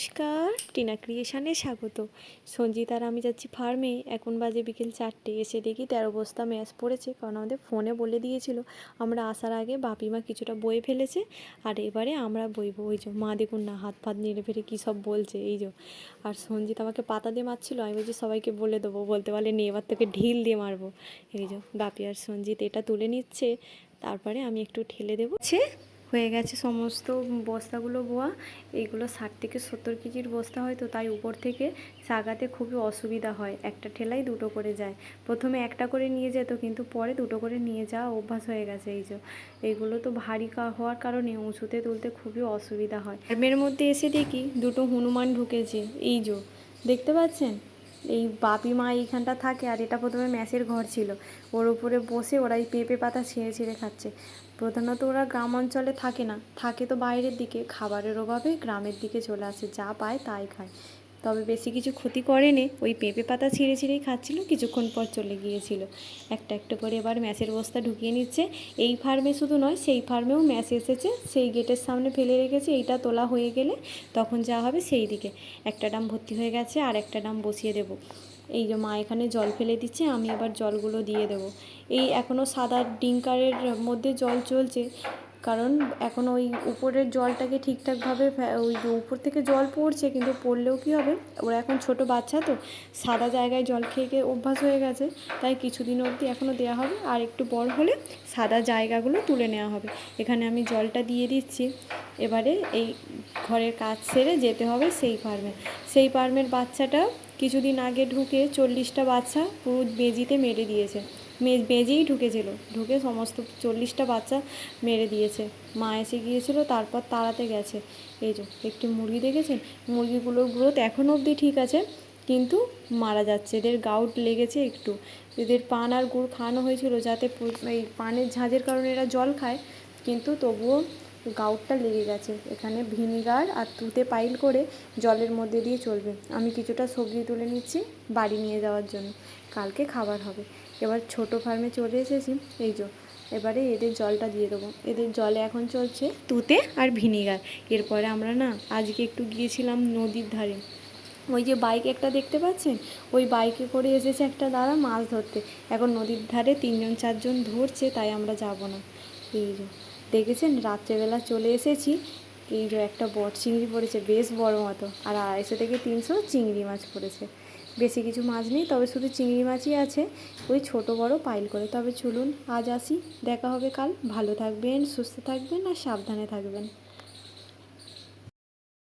নমস্কার, টিনা ক্রিয়েশনে স্বাগত। সঞ্জিত আর আমি যাচ্ছি ফার্মে। এখন বাজে বিকেল 4টে। এসে দেখি 13 বস্তা ম্যাশ পড়েছে, কারণ আমাদের ফোনে বলে দিয়েছিল আমরা আসার আগে বাপিমা কিছুটা বয়ে ফেলেছে, আর এবারে আমরা বইবো। ওই যে মা দেখুন না, হাত ফাত নেড়ে ফেড়ে কী সব বলছে। এই যে আর সঞ্জিত আমাকে পাতা দিয়ে মারছিল, আমি বলছি সবাইকে বলে দেবো, বলতে পারলে নিয়ে এবার তোকে ঢিল দিয়ে মারবো। এই যে বাপি আর সঞ্জিত এটা তুলে নিচ্ছে, তারপরে আমি একটু ঠেলে দেবো। হয়ে গেছে সমস্ত বস্তাগুলো বোয়া। এইগুলো 60 থেকে 70 কেজির বস্তা হয়, তো তাই উপর থেকে সাগাতে খুবই অসুবিধা হয়। একটা ঠেলাই দুটো করে যায়। প্রথমে একটা করে নিয়ে যেত, কিন্তু পরে দুটো করে নিয়ে যাওয়া অভ্যাস হয়ে গেছে। এই যে এইগুলো তো ভারী হওয়ার কারণে উঁচুতে তুলতে খুবই অসুবিধা হয়। ফার্মের মধ্যে এসে দেখি দুটো হনুমান ঢুকেছে। এই যে দেখতে পাচ্ছেন, এই বাপি মা এইখানটা থাকে, আর এটা প্রথমে ম্যাশের ঘর ছিল। ওর উপরে বসে ওরা এই পেঁপে পাতা ছিঁড়ে ছিঁড়ে খাচ্ছে। প্রধানত ওরা গ্রাম অঞ্চলে থাকে না, থাকে তো বাইরের দিকে। খাবারের অভাবে গ্রামের দিকে চলে আসে, যা পায় তাই খায়। তবে বেশি কিছু ক্ষতি করেনি, ওই পেঁপে পাতা ছিঁড়ে ছিঁড়েই খাচ্ছিল, কিছুক্ষণ পর চলে গিয়েছিল। একটা একটা করে এবার ম্যাশের বস্তা ঢুকিয়ে নিচ্ছে। এই ফার্মে শুধু নয়, সেই ফার্মেও ম্যাশ এসেছে, সেই গেটের সামনে ফেলে রেখেছে। এইটা তোলা হয়ে গেলে তখন যা হবে সেই দিকে। একটা ড্রাম ভর্তি হয়ে গেছে, আর একটা ড্রাম বসিয়ে দেবো। এই যে মা এখানে জল ফেলে দিচ্ছে, আমি এবার জলগুলো দিয়ে দেবো। এই এখনও সাদা ডিঙ্কারের মধ্যে জল চলছে, কারণ এখন ওই উপরের জলটাকে ঠিকঠাকভাবে ওই উপর থেকে জল পড়ছে, কিন্তু পড়লেও কী হবে, ওরা এখন ছোট বাচ্চা তো সাদা জায়গায় জল খেয়ে খেয়ে অভ্যাস হয়ে গেছে, তাই কিছুদিন অবধি এখনও দেওয়া হবে। আর একটু বড় হলে সাদা জায়গাগুলো তুলে নেওয়া হবে। এখানে আমি জলটা দিয়ে দিচ্ছি। এবারে এই ঘরের কাজ সেরে যেতে হবে সেই ফার্মে। সেই ফার্মের বাচ্চাটা কিছুদিন আগে ঢুকে 40টা বাচ্চা পুরো বেজিতে মেরে দিয়েছে। বেজেই ঢুকেছিল, ঢুকে সমস্ত 40টা বাচ্চা মেরে দিয়েছে। মা এসে গিয়েছিল, তারপর তাড়াতে গেছে। এই যে একটি মুরগি দেখেছেন, মুরগিগুলোর গ্রোথ এখনও অবধি ঠিক আছে, কিন্তু মারা যাচ্ছে। এদের গাউট লেগেছে একটু। এদের পান আর গুড় খাওয়ানো হয়েছিল, যাতে এই পানের ঝাঁঝের কারণে এরা জল খায়, কিন্তু তবুও গাউটটা লেগে গেছে। এখানে ভিনিগার আর তুতে পাইল করে জলের মধ্যে দিয়ে চলবে। আমি কিছুটা সবজি তুলে নিচ্ছি বাড়ি নিয়ে যাওয়ার জন্য, কালকে খাবার হবে। এবার ছোট ফার্মে চলে এসেছি। এই যে এবারে এদের জলটা দিয়ে দেবো। এদের জলে এখন চলছে তুতে আর ভিনিগার। এরপরে আমরা না আজকে একটু গিয়েছিলাম নদীর ধারে। ওই যে বাইক একটা দেখতে পাচ্ছেন, ওই বাইকে করে এসেছে একটা দাদা মাছ ধরতে। এখন নদীর ধারে 3জন 4জন ধরছে, তাই আমরা যাব না। এই যে দেখেছেন, রাত্রেবেলা চলে এসেছি। এই যে একটা বট চিংড়ি পড়েছে, বেশ বড় মতো, আর 250 থেকে 300 চিংড়ি মাছ পড়েছে। বেশি কিছু মাছ নেই, তবে শুধু চিংড়ি মাছই আছে, ওই ছোট বড় পাইল করে। তবে চলুন আজ আসি, দেখা হবে কাল। ভালো থাকবেন, সুস্থ থাকবেন আর সাবধানে থাকবেন।